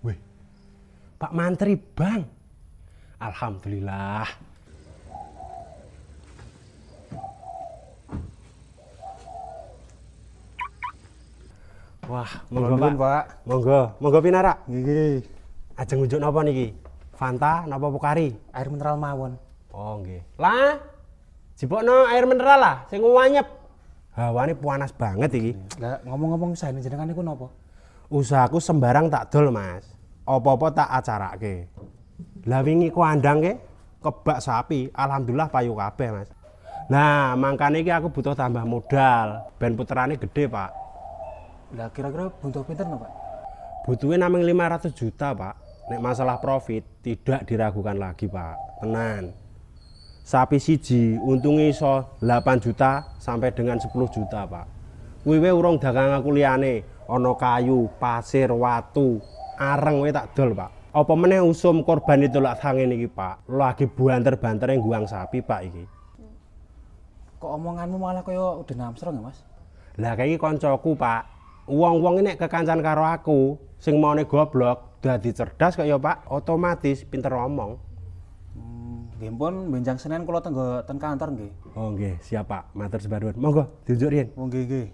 Wih, Pak Mantri Bang. Alhamdulillah. Wah, monggo Pak. Pak. Monggo pinara. Nggih. Ajeng ngunjuk napa niki? Fanta napa Pokari? Air mineral mawon. Oh nggih. Lah, jipokno air mineral lah sing wanyep. Hawane panas banget iki. Lah ngomong-ngomong saene jenengan niku napa? Usahaku sembarang tak dol, Mas. Apa-apa tak acarake. Lah wingi kuandang ke kebak sapi, alhamdulillah payu kabeh, Mas. Nah, mangkane iki aku butuh tambah modal, ben puterane gede, Pak. Lah kira-kira butuh pinten to, Pak? Butuhnya namanya 500 juta, Pak. Nek masalah profit tidak diragukan lagi, Pak. Tenan. Sapi siji untungnya iso 8 juta sampai dengan 10 juta, Pak. Kuwi urung dagang aku liyane, ana kayu, pasir, watu, areng we tak dol, Pak. Apa meneh usum korban itu lak sange niki, Pak. Lagi banter-bantere guang sapi, Pak iki. Kok omonganmu malah kaya udah namsrong ya, Mas? Lah kayak koncoku, Pak. Wong-wong ini kekancan karo aku, sing maune goblok, dadi cerdas kaya Pak, otomatis pinter ngomong. Nggih pun benjang Senin kula ten kantor nggih. Oh nggih, siap Pak. Matur sebaruan. Monggo diunjuk riyen. Oh nggih.